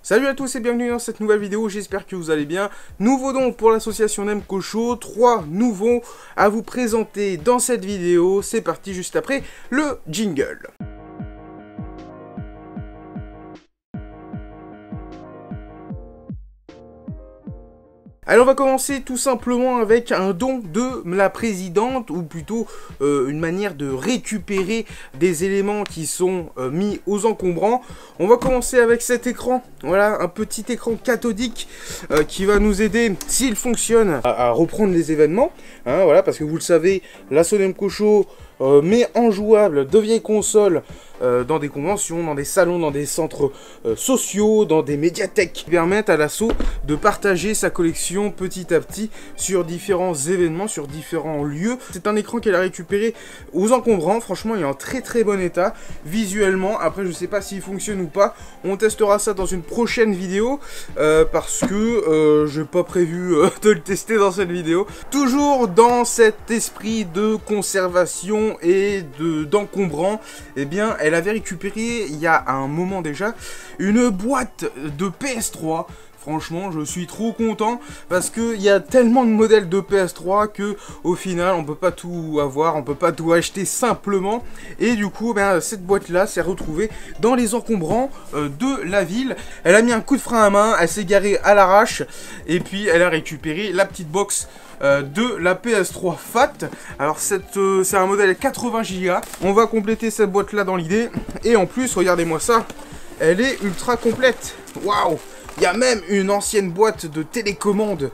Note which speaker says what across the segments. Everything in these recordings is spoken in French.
Speaker 1: Salut à tous et bienvenue dans cette nouvelle vidéo, j'espère que vous allez bien. Nouveau don pour l'association Nemco Show, 3 nouveaux à vous présenter dans cette vidéo. C'est parti juste après le jingle. Alors on va commencer tout simplement avec un don de la présidente, ou plutôt une manière de récupérer des éléments qui sont mis aux encombrants. On va commencer avec cet écran, voilà, un petit écran cathodique qui va nous aider, s'il fonctionne, à reprendre les événements. Hein, voilà, parce que vous le savez, la Nemco Show met en jouable de vieilles consoles dans des conventions, dans des salons, dans des centres sociaux, dans des médiathèques qui permettent à l'assaut de partager sa collection petit à petit sur différents événements, sur différents lieux. C'est un écran qu'elle a récupéré aux encombrants, franchement il est en très bon état visuellement. Après je sais pas s'il fonctionne ou pas, on testera ça dans une prochaine vidéo parce que j'ai pas prévu de le tester dans cette vidéo. Toujours dans cet esprit de conservation et d'encombrant, eh bien elle avait récupéré il y a un moment déjà une boîte de PS3. Franchement, je suis trop content parce qu'il y a tellement de modèles de PS3 que au final, on peut pas tout avoir, on peut pas tout acheter simplement. Et du coup, ben, cette boîte-là s'est retrouvée dans les encombrants de la ville. Elle a mis un coup de frein à main, elle s'est garée à l'arrache et puis elle a récupéré la petite box de la PS3 FAT. Alors c'est un modèle 80 Go. On va compléter cette boîte là dans l'idée. Et en plus, regardez-moi ça, elle est ultra complète. Waouh! Il y a même une ancienne boîte de télécommande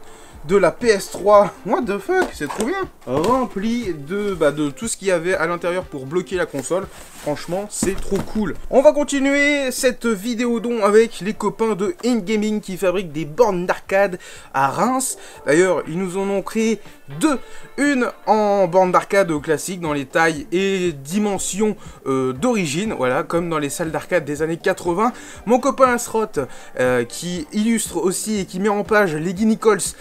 Speaker 1: de la PS3. What the fuck, c'est trop bien. Rempli de tout ce qu'il y avait à l'intérieur pour bloquer la console. Franchement, c'est trop cool. On va continuer cette vidéo don avec les copains de InGaming qui fabriquent des bornes d'arcade à Reims. D'ailleurs, ils nous en ont créé deux. Une en borne d'arcade classique dans les tailles et dimensions d'origine. Voilà, comme dans les salles d'arcade des années 80. Mon copain Asrot qui illustre aussi et qui met en page Lady Nichols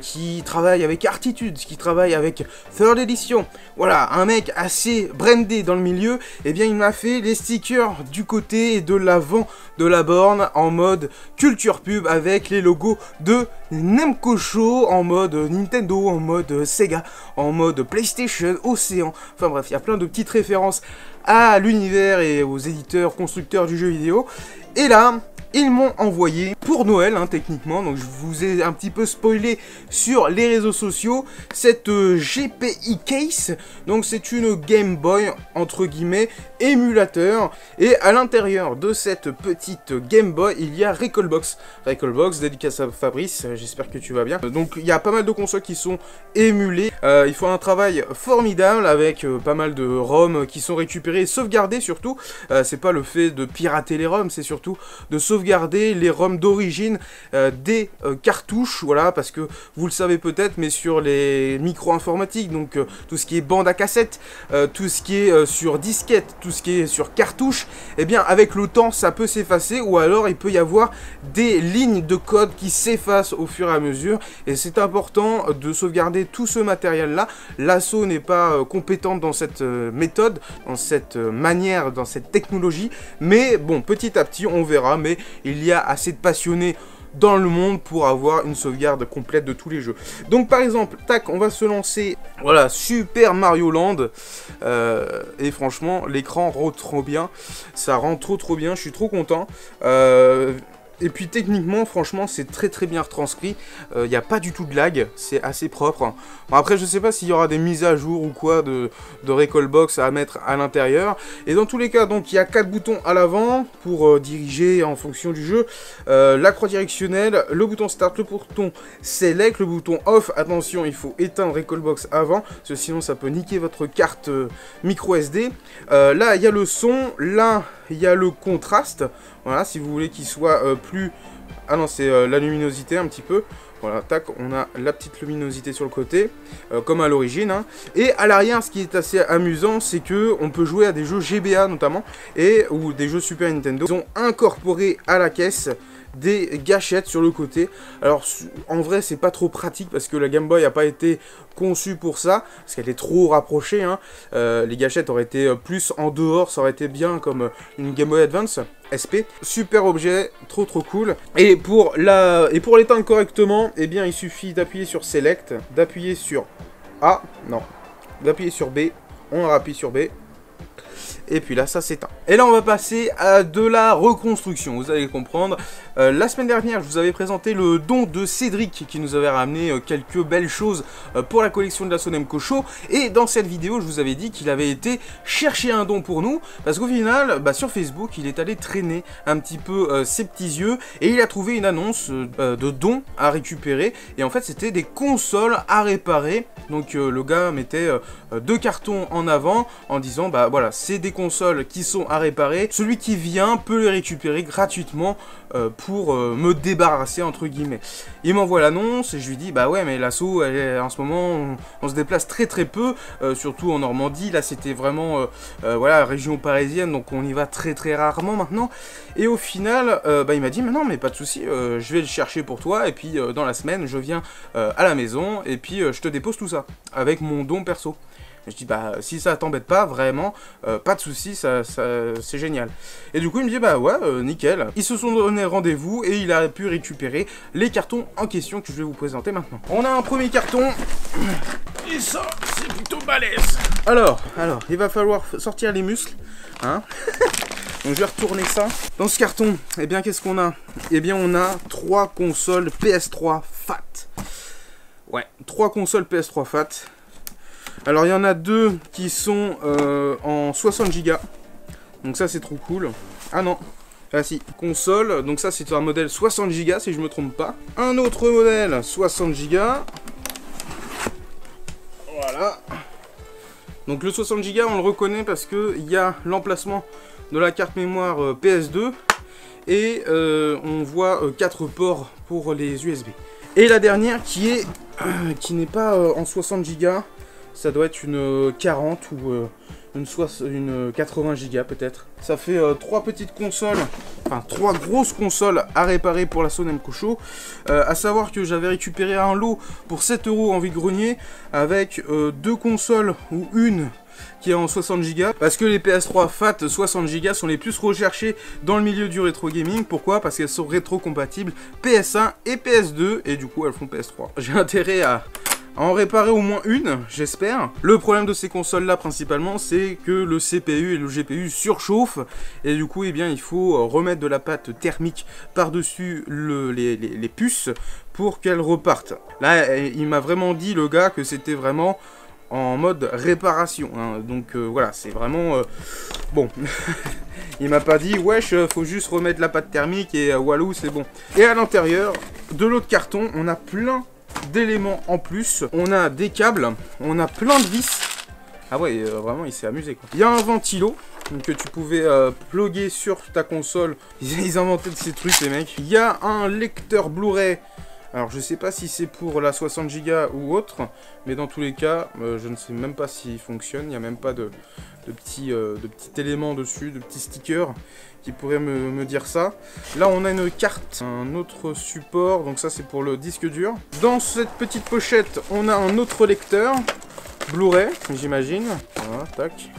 Speaker 1: qui travaille avec Artitude, qui travaille avec Third Edition. Voilà, un mec assez brandé dans le milieu. Et bien il m'a fait les stickers du côté et de l'avant de la borne en mode culture pub avec les logos de Nemco Show, en mode Nintendo, en mode Sega, en mode PlayStation, Océan. Enfin bref, il y a plein de petites références à l'univers et aux éditeurs, constructeurs du jeu vidéo. Et là, ils m'ont envoyé pour Noël, hein, techniquement, donc je vous ai un petit peu spoilé sur les réseaux sociaux, cette GPI Case. Donc c'est une Game Boy, entre guillemets, émulateur. Et à l'intérieur de cette petite Game Boy, il y a Recalbox. Recalbox, dédicace à Fabrice, j'espère que tu vas bien. Donc il y a pas mal de consoles qui sont émulées. Il faut un travail formidable avec pas mal de ROM qui sont récupérés et sauvegardés surtout. C'est pas le fait de pirater les ROM, c'est surtout de sauvegarder les ROM d'origine des cartouches, voilà, parce que vous le savez peut-être, mais sur les micro-informatiques, donc tout ce qui est bande à cassette, tout ce qui est sur disquette, tout ce qui est sur cartouche, et bien avec le temps ça peut s'effacer, ou alors il peut y avoir des lignes de code qui s'effacent au fur et à mesure, et c'est important de sauvegarder tout ce matériel là. L'assaut n'est pas compétente dans cette méthode, dans cette manière, dans cette technologie, mais bon, petit à petit on verra, mais il y a assez de passionnés dans le monde pour avoir une sauvegarde complète de tous les jeux. Donc par exemple, tac, on va se lancer, voilà, Super Mario Land, et franchement, l'écran rend trop bien, ça rend trop bien, je suis trop content. Et puis techniquement, franchement, c'est très bien retranscrit. Il n'y a pas du tout de lag, c'est assez propre. Bon, après, je sais pas s'il y aura des mises à jour ou quoi de Recalbox à mettre à l'intérieur. Et dans tous les cas, donc il y a 4 boutons à l'avant pour diriger en fonction du jeu. La croix directionnelle, le bouton Start, le bouton Select, le bouton Off. Attention, il faut éteindre Recalbox avant, parce que sinon ça peut niquer votre carte micro SD. Là, il y a le son, là, il y a le contraste. Voilà, si vous voulez qu'il soit plus... Ah non, c'est la luminosité un petit peu. Voilà, tac, on a la petite luminosité sur le côté, comme à l'origine. Hein. Et à l'arrière, ce qui est assez amusant, c'est que on peut jouer à des jeux GBA notamment, ou des jeux Super Nintendo. Ils ont incorporé à la caisse des gâchettes sur le côté. Alors en vrai c'est pas trop pratique parce que la Game Boy n'a pas été conçue pour ça, parce qu'elle est trop rapprochée, hein. Les gâchettes auraient été plus en dehors, ça aurait été bien comme une Game Boy Advance SP. Super objet, trop cool. Et pour l'éteindre correctement, eh bien il suffit d'appuyer sur Select, d'appuyer sur A, non, d'appuyer sur B, on appuie sur B. Et puis là, ça s'éteint. Et là, on va passer à de la reconstruction, vous allez comprendre. La semaine dernière, je vous avais présenté le don de Cédric, qui nous avait ramené quelques belles choses pour la collection de la Sonemco Show. Et dans cette vidéo, je vous avais dit qu'il avait été chercher un don pour nous, parce qu'au final, sur Facebook, il est allé traîner un petit peu ses petits yeux, et il a trouvé une annonce de dons à récupérer. Et en fait, c'était des consoles à réparer. Donc le gars mettait 2 cartons en avant, en disant, voilà, c'est des consoles qui sont à réparer, celui qui vient peut les récupérer gratuitement pour me débarrasser entre guillemets. Il m'envoie l'annonce et je lui dis ouais mais l'assaut en ce moment on se déplace très peu, surtout en Normandie, là c'était vraiment voilà, région parisienne, donc on y va très rarement maintenant. Et au final il m'a dit mais non mais pas de souci, je vais le chercher pour toi et puis dans la semaine je viens à la maison et puis je te dépose tout ça avec mon don perso. Je dis si ça t'embête pas vraiment, pas de soucis, c'est génial. Et du coup il me dit ouais nickel. Ils se sont donné rendez-vous et il a pu récupérer les cartons en question que je vais vous présenter maintenant. On a un premier carton et ça c'est plutôt balèze. Alors il va falloir sortir les muscles, hein. Donc je vais retourner ça. Dans ce carton, eh bien qu'est-ce qu'on a? Eh bien on a 3 consoles PS3 FAT. Ouais, 3 consoles PS3 FAT. Alors il y en a 2 qui sont en 60 Go. Donc ça c'est trop cool. Ah non. Ah si, console. Donc ça c'est un modèle 60 Go si je me trompe pas. Un autre modèle 60 Go. Voilà. Donc le 60 Go on le reconnaît parce que il y a l'emplacement de la carte mémoire PS2. Et on voit 4 ports pour les USB. Et la dernière qui n'est pas en 60 Go. Ça doit être une 40 ou une 80 Go peut-être. Ça fait 3 petites consoles, enfin 3 grosses consoles à réparer pour la Sonemco Show. À savoir que j'avais récupéré un lot pour 7 € en vide-grenier avec 2 consoles ou une qui est en 60 Go. Parce que les PS3 FAT 60 Go sont les plus recherchés dans le milieu du rétro gaming. Pourquoi? Parce qu'elles sont rétro-compatibles PS1 et PS2 et du coup elles font PS3. J'ai intérêt à en réparer au moins une, j'espère. Le problème de ces consoles-là, principalement, c'est que le CPU et le GPU surchauffent. Et du coup, eh bien, il faut remettre de la pâte thermique par-dessus les puces pour qu'elles repartent. Là, il m'a vraiment dit, le gars, que c'était vraiment en mode réparation. Hein. Donc, voilà, c'est vraiment... bon... Il m'a pas dit, wesh, faut juste remettre la pâte thermique et walou, c'est bon. Et à l'intérieur de l'autre carton, on a plein d'éléments en plus. On a des câbles, on a plein de vis. Ah ouais, vraiment il s'est amusé quoi. Il y a un ventilo que tu pouvais plugger sur ta console. Ils inventaient de ces trucs les mecs. Il y a un lecteur Blu-ray. Alors je sais pas si c'est pour la 60 Go ou autre, mais dans tous les cas, je ne sais même pas s'il fonctionne. Il n'y a même pas de petits éléments dessus, de petits stickers qui pourraient me dire ça. Là on a une carte, un autre support, donc ça c'est pour le disque dur. Dans cette petite pochette, on a un autre lecteur Blu-ray, j'imagine. Voilà, tac.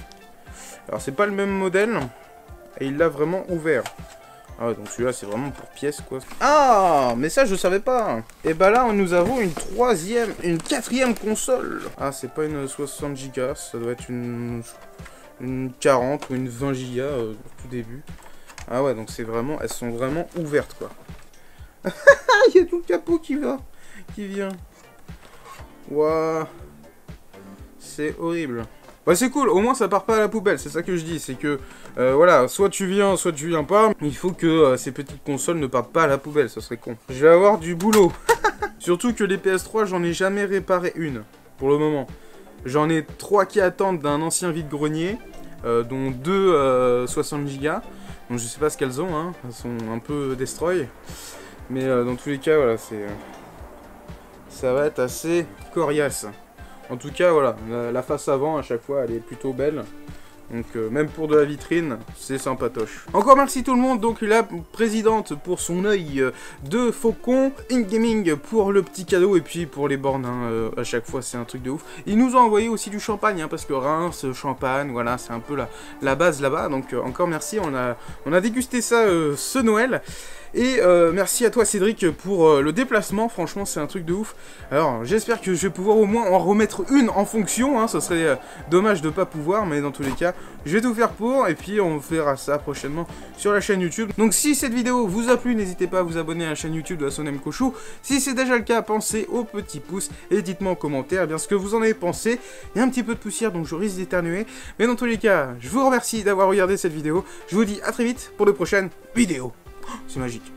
Speaker 1: Alors c'est pas le même modèle, et il l'a vraiment ouvert. Ah ouais, donc celui-là c'est vraiment pour pièces quoi. Ah, mais ça je savais pas. Et bah là nous avons une quatrième console. Ah, c'est pas une 60 Go, ça doit être une 40 ou une 20 Go au tout début. Ah ouais, donc c'est vraiment, elles sont vraiment ouvertes quoi. Il y a tout le capot qui vient. Waouh, c'est horrible. Bah c'est cool, au moins ça part pas à la poubelle, c'est ça que je dis, c'est que voilà, soit tu viens pas, il faut que ces petites consoles ne partent pas à la poubelle, ça serait con. Je vais avoir du boulot. Surtout que les PS3, j'en ai jamais réparé une, pour le moment. J'en ai 3 qui attendent d'un ancien vide-grenier, dont 2 60 Go. Donc je sais pas ce qu'elles ont, hein, elles sont un peu destroy. Mais dans tous les cas, voilà, ça va être assez coriace. En tout cas, voilà, la face avant, à chaque fois, elle est plutôt belle. Donc même pour de la vitrine, c'est sympatoche. Encore merci tout le monde, donc la présidente pour son œil de faucon, InGaming pour le petit cadeau, et puis pour les bornes, hein, à chaque fois c'est un truc de ouf. Ils nous ont envoyé aussi du champagne, hein, parce que Reims, champagne, voilà, c'est un peu la base là-bas, donc encore merci, on a dégusté ça ce Noël. Et merci à toi Cédric pour le déplacement, franchement c'est un truc de ouf. Alors j'espère que je vais pouvoir au moins en remettre une en fonction, hein, ce serait dommage de pas pouvoir, mais dans tous les cas je vais tout faire pour, et puis on verra ça prochainement sur la chaîne YouTube. Donc si cette vidéo vous a plu, n'hésitez pas à vous abonner à la chaîne YouTube de Assonem Kochou. Si c'est déjà le cas, pensez au petit pouce et dites-moi en commentaire bien ce que vous en avez pensé. Il y a un petit peu de poussière donc je risque d'éternuer, mais dans tous les cas je vous remercie d'avoir regardé cette vidéo. Je vous dis à très vite pour de prochaines vidéos. C'est magique.